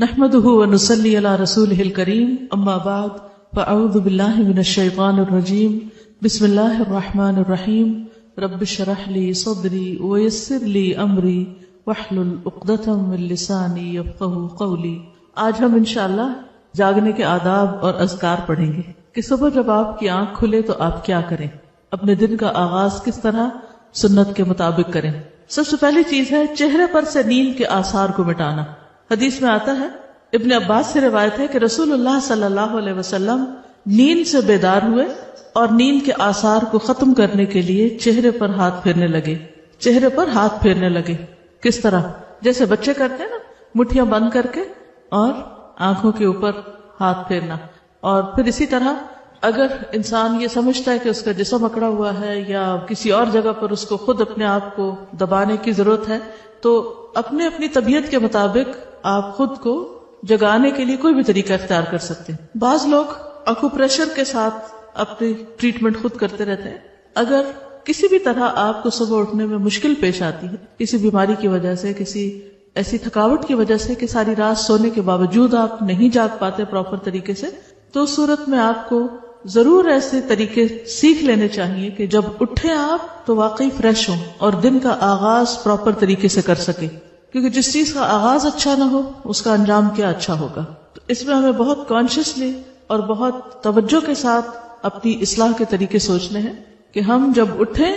نحمده ونصلي على رسوله الكريم اما بعد فاعوذ بالله من الشيطان الرجيم بسم الله الرحمن الرحيم رب اشرح لي صدري ويسر لي امري واحلل عقدة من لساني يفقهوا قولي۔ آج ہم انشاءاللہ جاگنے کے آداب اور اذکار پڑھیں گے کہ صبح جب آپ کی آنکھ کھلے تو آپ کیا کریں، اپنے دن کا آغاز کس طرح سنت کے مطابق کریں۔ سب سے پہلی چیز ہے چہرے پر سے نیند کے آثار کو مٹانا۔ حدیث میں آتا ہے، ابن عباس سے روایت ہے کہ رسول اللہ صلی اللہ علیہ وسلم نیند سے بیدار ہوئے اور نیند کے آثار کو ختم کرنے کے لیے چہرے پر ہاتھ پھیرنے لگے۔ کس طرح؟ جیسے بچے کرتے ہیں نا، مٹھیاں بند کر کے اور آنکھوں کے اوپر ہاتھ پھیرنا۔ اور پھر اسی طرح اگر انسان یہ سمجھتا ہے کہ اس کا جسم اکڑا ہوا ہے یا کسی اور جگہ پر اس کو خود اپنے آپ کو دبانے کی ضرورت ہے تو اپنی طبیعت کے مطابق آپ خود کو جگانے کے لیے کوئی بھی طریقہ اختیار کر سکتے ہیں۔ بعض لوگ اکوپریشر کے ساتھ اپنی ٹریٹمنٹ خود کرتے رہتے ہیں۔ اگر کسی بھی طرح آپ کو صبح اٹھنے میں مشکل پیش آتی ہے، کسی بیماری کی وجہ سے، کسی ایسی تھکاوٹ کی وجہ سے کہ ساری رات سونے کے باوجود آپ نہیں جاگ پاتے پراپر طریقے سے، تو اس صورت میں آپ کو ضرور ایسے طریقے سیکھ لینے چاہیے کہ جب اٹھیں آپ تو واقعی فریش ہوں اور دن کا آغاز پراپر طریقے سے کر سکیں، کیونکہ جس چیز کا آغاز اچھا نہ ہو اس کا انجام کیا اچھا ہوگا۔ تو اس میں ہمیں بہت کانشیسلی اور بہت توجہ کے ساتھ اپنی اصلاح کے طریقے سوچنے ہیں کہ ہم جب اٹھیں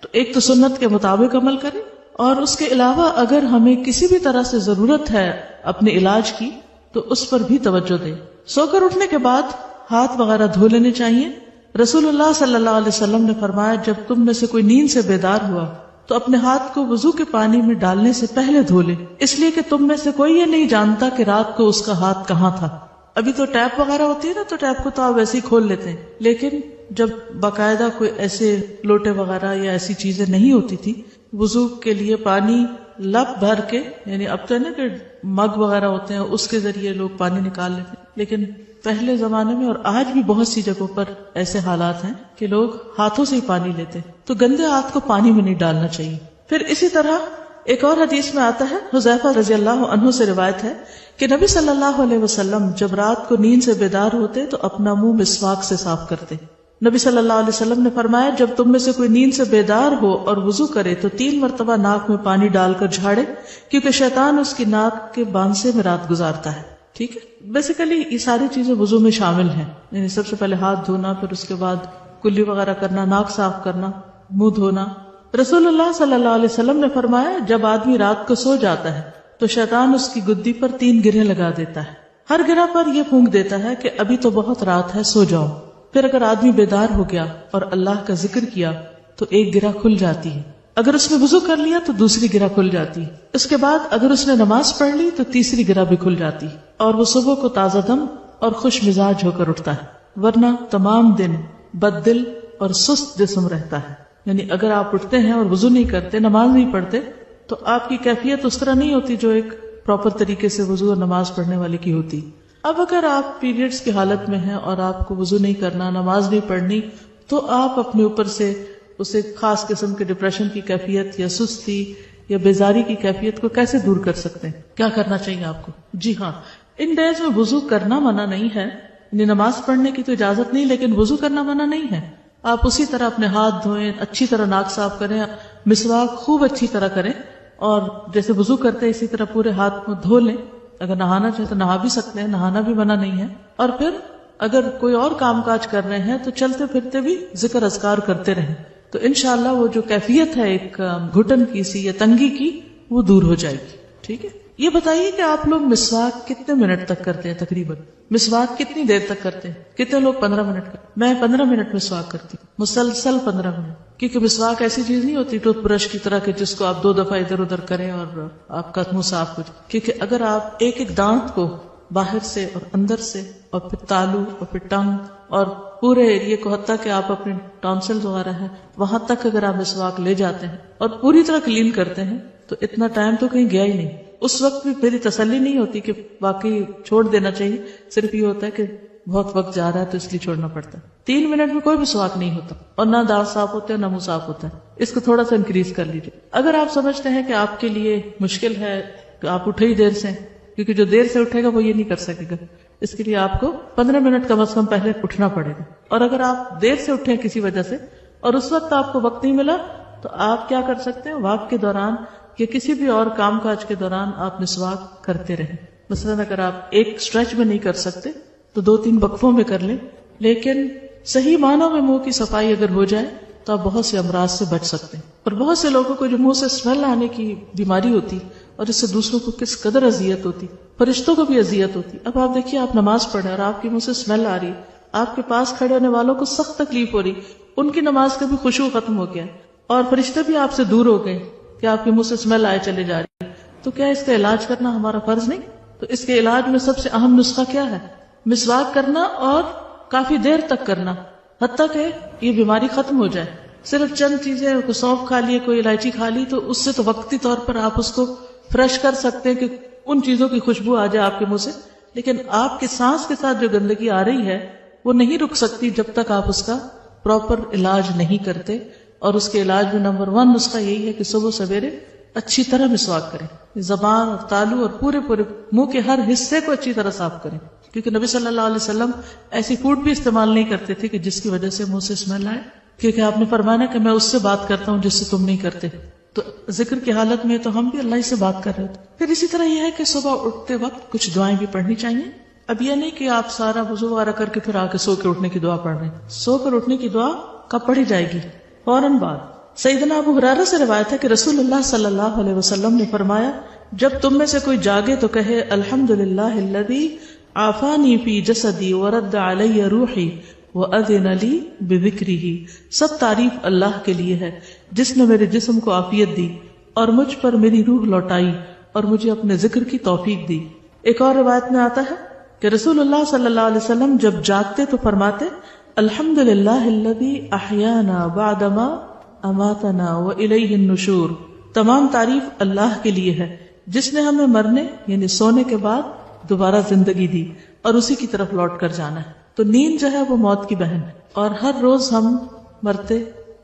تو ایک تو سنت کے مطابق عمل کریں، اور اس کے علاوہ اگر ہمیں کسی بھی طرح سے ضرورت ہے اپنے علاج کی تو اس پر بھی توجہ دیں۔ سو کر اٹھنے کے بعد ہاتھ وغیرہ دھو لینے چاہیے۔ رسول اللہ صلی اللہ علیہ وسلم نے فرمایا، جب تم میں سے کوئی نیند سے بیدار ہوا تو اپنے ہاتھ کو وضو کے پانی میں ڈالنے سے پہلے دھو لے، اس لیے کہ تم میں سے کوئی یہ نہیں جانتا کہ رات کو اس کا ہاتھ کہاں تھا۔ ابھی تو ٹیپ وغیرہ ہوتی ہے نا، تو ٹیپ کو تو آپ ویسے ہی کھول لیتے ہیں، لیکن جب باقاعدہ کوئی ایسے لوٹے وغیرہ یا ایسی چیزیں نہیں ہوتی تھی، وضو کے لیے پانی لپ بھر کے، یعنی اب تو ہے نا کہ مگ وغیرہ ہوتے ہیں اس کے ذریعے لوگ پانی نکال لیتے ہیں، لیکن پہلے زمانے میں اور آج بھی بہت سی جگہوں پر ایسے حالات ہیں کہ لوگ ہاتھوں سے ہی پانی لیتے ہیں، تو گندے ہاتھ کو پانی میں نہیں ڈالنا چاہیے۔ پھر اسی طرح ایک اور حدیث میں آتا ہے، حذیفہ رضی اللہ عنہ سے روایت ہے کہ نبی صلی اللہ علیہ وسلم جب رات کو نیند سے بیدار ہوتے تو اپنا منہ مسواک سے صاف کرتے۔ نبی صلی اللہ علیہ وسلم نے فرمایا، جب تم میں سے کوئی نیند سے بیدار ہو اور وضو کرے تو 3 مرتبہ ناک میں پانی ڈال کر جھاڑے، کیونکہ شیطان اس کی ناک کے بانسے میں رات گزارتا ہے۔ ٹھیک ہے، بیسیکلی یہ ساری چیزیں وضو میں شامل ہیں، یعنی سب سے پہلے ہاتھ دھونا، پھر اس کے بعد کلی وغیرہ کرنا، ناک صاف کرنا، منہ دھونا۔ رسول اللہ صلی اللہ علیہ وسلم نے فرمایا، جب آدمی رات کو سو جاتا ہے تو شیطان اس کی گدی پر 3 گرہیں لگا دیتا ہے، ہر گرہ پر یہ پھونک دیتا ہے کہ ابھی تو بہت رات ہے، سو جاؤ۔ پھر اگر آدمی بیدار ہو گیا اور اللہ کا ذکر کیا تو ایک گرہ کھل جاتی ہے، اگر اس نے وضو کر لیا تو دوسری گرہ کھل جاتی ہے، اس کے بعد اگر اس نے نماز پڑھ لی تو تیسری گرہ بھی کھل جاتی ہے، اور وہ صبح کو تازہ دم اور خوش مزاج ہو کر اٹھتا ہے، ورنہ تمام دن بد دل اور سست جسم رہتا ہے۔ یعنی اگر آپ اٹھتے ہیں اور وضو نہیں کرتے، نماز نہیں پڑھتے، تو آپ کی کیفیت اس طرح نہیں ہوتی جو ایک پراپر طریقے سے وضو اور نماز پڑھنے والے کی ہوتی۔ اب اگر آپ پیریڈز کی حالت میں ہیں اور آپ کو وضو نہیں کرنا، نماز نہیں پڑھنی، تو آپ اپنے اوپر سے اسے خاص قسم کے ڈپریشن کی کیفیت یا سستی یا بیزاری کی کیفیت کو کیسے دور کر سکتے ہیں؟ کیا کرنا چاہیے آپ کو؟ جی ہاں، ان ڈیز میں وضو کرنا منع نہیں ہے، یعنی نماز پڑھنے کی تو اجازت نہیں، لیکن وضو کرنا منع نہیں ہے۔ آپ اسی طرح اپنے ہاتھ دھوئیں، اچھی طرح ناک صاف کریں، مسواک خوب اچھی طرح کریں، اور جیسے وضو کرتے ہیں اسی طرح پورے ہاتھ کو دھو لیں۔ اگر نہانا چاہے تو نہا بھی سکتے ہیں، نہانا بھی منع نہیں ہے۔ اور پھر اگر کوئی اور کام کاج کر رہے ہیں تو چلتے پھرتے بھی ذکر اذکار کرتے رہیں، تو انشاءاللہ وہ جو کیفیت ہے ایک گھٹن کی سی یا تنگی کی، وہ دور ہو جائے گی۔ ٹھیک ہے، یہ بتائیے کہ آپ لوگ مسواک کتنے منٹ تک کرتے ہیں؟ تقریباً مسواک کتنی دیر تک کرتے ہیں؟ کتنے لوگ 15 منٹ کرتے؟ میں 15 منٹ مسواک کرتی ہوں، مسلسل 15 منٹ، کیونکہ مسواک ایسی چیز نہیں ہوتی ٹوتھ برش کی طرح کہ جس کو آپ 2 دفعہ ادھر ادھر کریں اور آپ کا منہ صاف ہو جائے، کیونکہ اگر آپ ایک ایک دانت کو باہر سے اور اندر سے اور پھر تالو اور پھر ٹنگ اور پورے ایریے کو، حتیٰ کہ آپ اپنے ٹانسلز وغیرہ ہیں وہاں تک اگر آپ مسواک لے جاتے ہیں اور پوری طرح کلین کرتے ہیں تو اتنا ٹائم تو کہیں گیا ہی نہیں۔ اس وقت بھی میری تسلی نہیں ہوتی کہ واقعی چھوڑ دینا چاہیے، صرف یہ ہوتا ہے کہ بہت وقت جا رہا ہے تو اس لیے چھوڑنا پڑتا ہے۔ 3 منٹ میں کوئی بھی مسواک نہیں ہوتا، اور نہ دانت صاف ہوتے ہیں نہ منہ صاف ہوتا ہے۔ اس کو تھوڑا سا انکریز کر لیجیے۔ اگر آپ سمجھتے ہیں کہ آپ کے لیے مشکل ہے کہ آپ اٹھے ہی دیر سے کیونکہ جو دیر سے اٹھے گا وہ یہ نہیں کر سکے گا. اس کے لیے آپ کو 15 منٹ کم از کم پہلے اٹھنا پڑے گا. اور اگر آپ دیر سے اٹھے کسی وجہ سے اور اس وقت آپ کو وقت نہیں ملا تو آپ کیا کر سکتے ہیں, واک کے دوران یا کسی بھی اور کام کاج کے دوران آپ مسواک کرتے رہیں. مثلاً اگر آپ ایک اسٹریچ میں نہیں کر سکتے تو 2-3 وقفوں میں کر لیں, لیکن صحیح معنوں میں منہ کی صفائی اگر ہو جائے تو آپ بہت سے امراض سے بچ سکتے ہیں. اور بہت سے لوگوں کو جو منہ سے اسمیل آنے کی بیماری ہوتی اور اس سے دوسروں کو کس قدر اذیت ہوتی, فرشتوں کو بھی اذیت ہوتی. اب آپ دیکھیے, آپ نماز پڑھ رہے اور آپ کے منہ سے اسمیل آ رہی, آپ کے پاس کھڑے ہونے والوں کو سخت تکلیف ہو رہی, ان کی نماز کا بھی خشوع ختم ہو گیا اور فرشتے بھی آپ سے دور ہو گئے کہ آپ کے منہ سے اسمیل آئے چلے جا رہی ہے. تو کیا اس کا علاج کرنا ہمارا فرض نہیں؟ تو اس کے علاج میں سب سے اہم نسخہ کیا ہے؟ مسواک کرنا, اور کافی دیر تک کرنا حتیٰ کہ یہ بیماری ختم ہو جائے. صرف چند چیزیں, کوئی سونف کھا لیے, کوئی الائچی کھا لی, تو اس سے تو وقتی طور پر آپ اس کو فریش کر سکتے ہیں کہ ان چیزوں کی خوشبو آ جائے آپ کے منہ سے, لیکن آپ کے سانس کے ساتھ جو گندگی آ رہی ہے وہ نہیں رک سکتی جب تک آپ اس کا پراپر علاج نہیں کرتے. اور اس کے علاج میں نمبر 1 نسخہ یہی ہے کہ صبح سویرے اچھی طرح مسواک کریں, زبان اور تالو اور پورے منہ کے ہر حصے کو اچھی طرح صاف کریں, کیونکہ نبی صلی اللہ علیہ وسلم ایسی فوڈ بھی استعمال نہیں کرتے تھے کہ جس کی وجہ سے منہ سے اسمیل آئے, کیونکہ آپ نے فرمایا کہ میں اس سے بات کرتا ہوں جس سے تم نہیں کرتے. تو ذکر کی حالت میں تو ہم بھی اللہ سے بات کر رہے تھے. پھر اسی طرح یہ ہے کہ صبح اٹھتے وقت کچھ دعائیں بھی پڑھنی چاہیے. اب یہ نہیں کہ آپ سارا وضو وغیرہ کر کے پھر آ کے سو کے اٹھنے کی دعا پڑھ رہے ہیں. سو کر اٹھنے کی دعا کب پڑھی جائے گی؟ فوراً بعد. سیدنا ابو ہریرہ سے روایت ہے کہ رسول اللہ صلی اللہ علیہ وسلم نے فرمایا, جب تم میں سے کوئی جاگے تو کہے الحمدللہ الذی عافانی فی جسدی ورد علی روحی وَأَذِنَ لِي بِذِكْرِهِ. سب تعریف اللہ کے لیے ہے جس نے میرے جسم کو عافیت دی اور مجھ پر میری روح لوٹائی اور مجھے اپنے ذکر کی توفیق دی. ایک اور روایت میں آتا ہے کہ رسول اللہ صلی اللہ علیہ وسلم جب جاگتے تو فرماتے الحمدللہ الذی احیانا بعدما اماتنا وإلیہ النشور. تمام تعریف اللہ کے لیے ہے جس نے ہمیں مرنے یعنی سونے کے بعد دوبارہ زندگی دی اور اسی کی طرف لوٹ کر جانا ہے. تو نیند جو ہے وہ موت کی بہن ہے, اور ہر روز ہم مرتے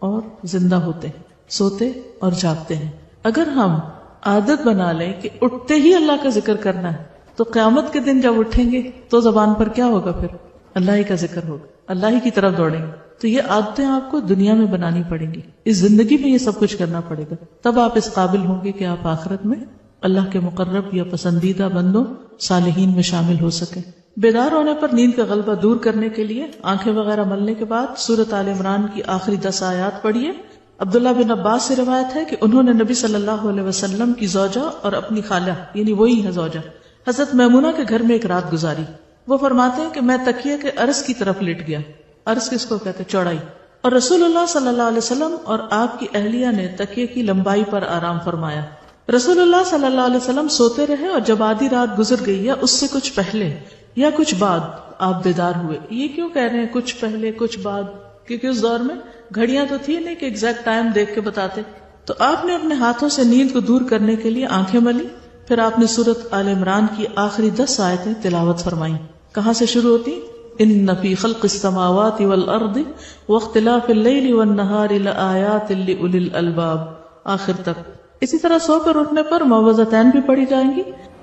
اور زندہ ہوتے ہیں, سوتے اور جاگتے ہیں. اگر ہم عادت بنا لیں کہ اٹھتے ہی اللہ کا ذکر کرنا ہے تو قیامت کے دن جب اٹھیں گے تو زبان پر کیا ہوگا؟ پھر اللہ ہی کا ذکر ہوگا, اللہ ہی کی طرف دوڑیں گے. تو یہ عادتیں آپ کو دنیا میں بنانی پڑیں گی, اس زندگی میں یہ سب کچھ کرنا پڑے گا, تب آپ اس قابل ہوں گے کہ آپ آخرت میں اللہ کے مقرب یا پسندیدہ بندوں صالحین میں شامل ہو سکیں. بیدار ہونے پر نیند کا غلبہ دور کرنے کے لیے آنکھیں وغیرہ ملنے کے بعد سورۃ آل عمران کی آخری 10 آیات پڑھیے. عبداللہ بن عباس سے روایت ہے کہ انہوں نے نبی صلی اللہ علیہ وسلم کی زوجہ اور اپنی خالہ یعنی وہی ہے زوجہ حضرت میمونہ کے گھر میں ایک رات گزاری. وہ فرماتے ہیں کہ میں تکیے کے عرض کی طرف لیٹ گیا. عرض کس کو کہتے ہیں؟ چوڑائی. اور رسول اللہ صلی اللہ علیہ وسلم اور آپ کی اہلیہ نے تکیے کی لمبائی پر آرام فرمایا. رسول اللہ صلی اللہ علیہ وسلم سوتے رہے اور جب آدھی رات گزر گئی یا اس سے کچھ پہلے یا کچھ بعد آپ بیدار ہوئے. یہ کیوں کہہ رہے ہیں کچھ پہلے کچھ بعد؟ کیونکہ اس دور میں گھڑیاں تو تھی نہیں کہ ایگزیکٹ ٹائم دیکھ کے بتاتے. تو آپ نے اپنے ہاتھوں سے نیند کو دور کرنے کے لیے آنکھیں ملی. پھر آپ نے سورۃ آل عمران کی آخری 10 آیتیں تلاوت فرمائیں. کہاں سے شروع ہوتی؟ ان فی خلق السماوات والارض واختلاف اللیل والنہار لآیات لأولی الالباب آخر تک. اسی طرح سو کر اٹھنے پر معوذتین بھی پڑھی جائیں گی.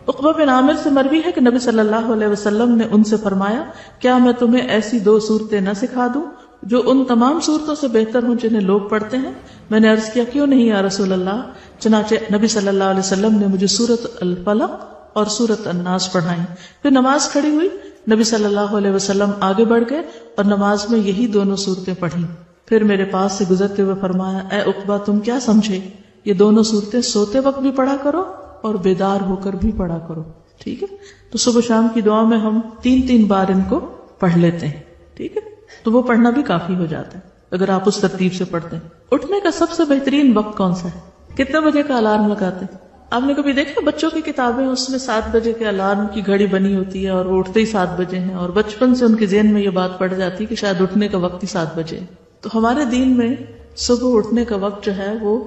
عقبہ بن عامر سے مروی ہے کہ نبی صلی اللہ علیہ وسلم نے ان سے فرمایا کیا میں تمہیں ایسی 2 صورتیں نہ سکھا دوں جو ان تمام صورتوں سے بہتر ہوں جنہیں لوگ پڑھتے ہیں؟ میں نے عرض کیا کیوں نہیں یا رسول اللہ. چنانچہ نبی صلی اللہ علیہ وسلم نے مجھے سورۃ الفلق اور سورۃ الناس پڑھائیں. پھر نماز کھڑی ہوئی. نبی صلی اللہ علیہ وسلم آگے بڑھ گئے اور نماز میں یہی دونوں صورتیں پڑھیں. پھر میرے پاس سے گزرتے ہوئے فرمایا اے عقبہ تم کیا سمجھے؟ یہ دونوں صورتیں سوتے وقت بھی پڑھا کرو اور بیدار ہو کر بھی پڑھا کرو. ٹھیک ہے. تو صبح شام کی دعا میں ہم 3 بار ان کو پڑھ لیتے ہیں. ٹھیک ہے. تو وہ پڑھنا بھی کافی ہو جاتا ہے اگر آپ اس ترتیب سے پڑھتے ہیں. اٹھنے کا سب سے بہترین وقت کون سا ہے؟ کتنے بجے کا الارم لگاتے ہیں؟ آپ نے کبھی دیکھا بچوں کی کتابیں اس میں 7 بجے کے الارم کی گھڑی بنی ہوتی ہے اور وہ اٹھتے ہی 7 بجے ہیں, اور بچپن سے ان کے ذہن میں یہ بات پڑ جاتی ہے کہ شاید اٹھنے کا وقت ہی 7 بجے ہے. تو ہمارے دین میں صبح اٹھنے کا وقت جو ہے وہ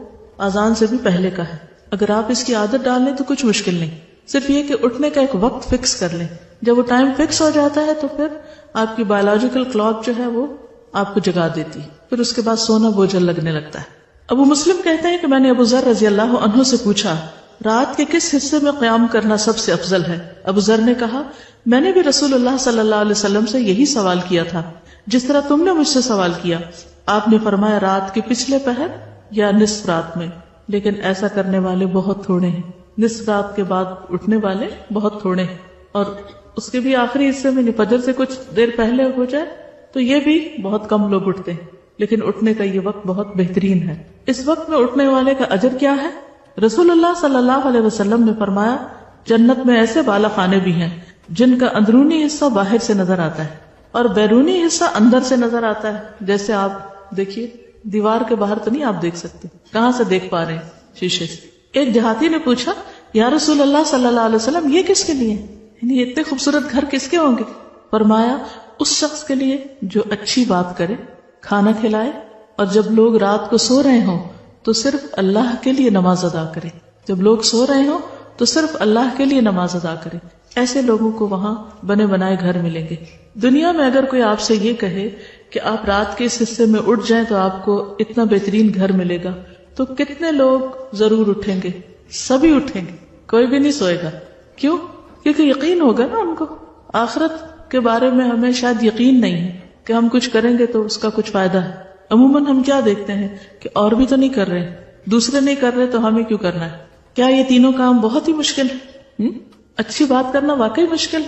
اذان سے بھی پہلے کا ہے. اگر آپ اس کی عادت ڈال لیں تو کچھ مشکل نہیں, صرف یہ کہ اٹھنے کا ایک وقت فکس کر لیں. جب وہ ٹائم فکس ہو جاتا ہے تو پھر آپ کی بایولوجیکل کلاک جو ہے وہ آپ کو جگا دیتی ہے, پھر اس کے بعد سونا بوجھل لگنے لگتا ہے. ابو مسلم کہتے ہیں کہ میں نے ابو ذر رضی اللہ عنہ سے پوچھا رات کے کس حصے میں قیام کرنا سب سے افضل ہے؟ ابو ذر نے کہا میں نے بھی رسول اللہ صلی اللہ علیہ وسلم سے یہی سوال کیا تھا جس طرح تم نے مجھ سے سوال کیا. آپ نے فرمایا رات کے پچھلے پہر یا نصف رات میں، لیکن ایسا کرنے والے بہت تھوڑے ہیں. نصف رات کے بعد اٹھنے والے بہت تھوڑے ہیں، اور اس کے بھی آخری حصے میں فجر سے کچھ دیر پہلے ہو جائے تو یہ بھی بہت کم لوگ اٹھتے ہیں، لیکن اٹھنے کا یہ وقت بہت بہترین ہے. اس وقت میں اٹھنے والے کا اجر کیا ہے؟ رسول اللہ صلی اللہ علیہ وسلم نے فرمایا جنت میں ایسے بالا خانے بھی ہیں جن کا اندرونی حصہ باہر سے نظر آتا ہے اور بیرونی حصہ اندر سے نظر آتا ہے. جیسے آپ دیکھیے دیوار کے باہر تو نہیں آپ دیکھ سکتے، کہاں سے دیکھ پا رہے ہیں؟ شیشے سے. ایک دیہاتی نے پوچھا یا رسول اللہ صلی اللہ علیہ وسلم یہ کس کے لیے، یعنی اتنے خوبصورت گھر کس کے ہوں گے؟ فرمایا اس شخص کے لیے جو اچھی بات کرے، کھانا کھلائے، اور جب لوگ رات کو سو رہے ہوں تو صرف اللہ کے لیے نماز ادا کرے. جب لوگ سو رہے ہوں تو صرف اللہ کے لیے نماز ادا کرے. ایسے لوگوں کو وہاں بنے بنائے گھر ملیں گے. دنیا میں اگر کوئی آپ سے یہ کہے کہ آپ رات کے اس حصے میں اٹھ جائیں تو آپ کو اتنا بہترین گھر ملے گا، تو کتنے لوگ ضرور اٹھیں گے؟ سبھی اٹھیں گے، کوئی بھی نہیں سوئے گا. کیوں؟ کیونکہ یقین ہوگا نا ان کو. آخرت کے بارے میں ہمیں شاید یقین نہیں ہے کہ ہم کچھ کریں گے تو اس کا کچھ فائدہ ہے. عموماً ہم کیا دیکھتے ہیں کہ اور بھی تو نہیں کر رہے، دوسرے نہیں کر رہے تو ہمیں کیوں کرنا ہے؟ کیا یہ تینوں کام بہت ہی مشکل ہے؟ اچھی بات کرنا واقعی مشکل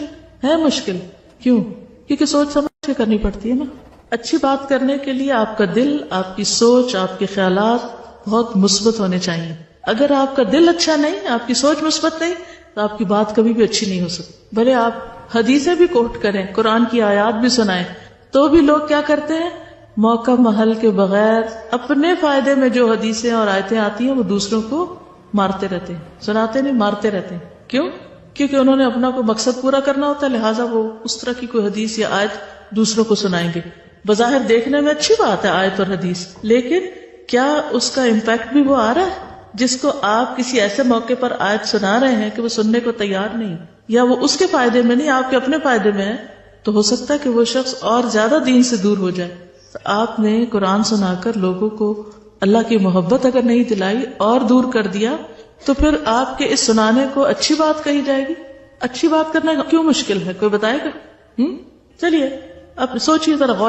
ہے مشکل. کیوں؟ کیونکہ سوچ سمجھ کے کرنی پڑتی ہے نا. اچھی بات کرنے کے لیے آپ کا دل، آپ کی سوچ، آپ کے خیالات بہت مثبت ہونے چاہیے. اگر آپ کا دل اچھا نہیں، آپ کی سوچ مثبت نہیں، تو آپ کی بات کبھی بھی اچھی نہیں ہو سکتی. بھلے آپ حدیثیں بھی کوٹ کریں، قرآن کی آیات بھی سنائیں، تو بھی لوگ کیا کرتے ہیں؟ موقع محل کے بغیر اپنے فائدے میں جو حدیثیں اور آیتیں آتی ہیں وہ دوسروں کو مارتے رہتے ہیں، سناتے نہیں، مارتے رہتے ہیں. کیوں؟ کیونکہ انہوں نے اپنا کوئی مقصد پورا کرنا ہوتا ہے، لہٰذا وہ اس طرح کی کوئی حدیث یا آیت دوسروں کو سنائیں گے. بظاہر دیکھنے میں اچھی بات ہے آیت اور حدیث، لیکن کیا اس کا امپیکٹ بھی وہ آ رہا ہے؟ جس کو آپ کسی ایسے موقع پر آیت سنا رہے ہیں کہ وہ سننے کو تیار نہیں، یا وہ اس کے فائدے میں نہیں، آپ کے اپنے فائدے میں ہے، تو ہو سکتا ہے کہ وہ شخص اور زیادہ دین سے دور ہو جائے. تو آپ نے قرآن سنا کر لوگوں کو اللہ کی محبت اگر نہیں دلائی اور دور کر دیا، تو پھر آپ کے اس سنانے کو اچھی بات کہی جائے گی. اچھی بات کرنا کیوں مشکل ہے؟ کوئی بتائے گا؟ چلیے اب سوچیے ذرا غور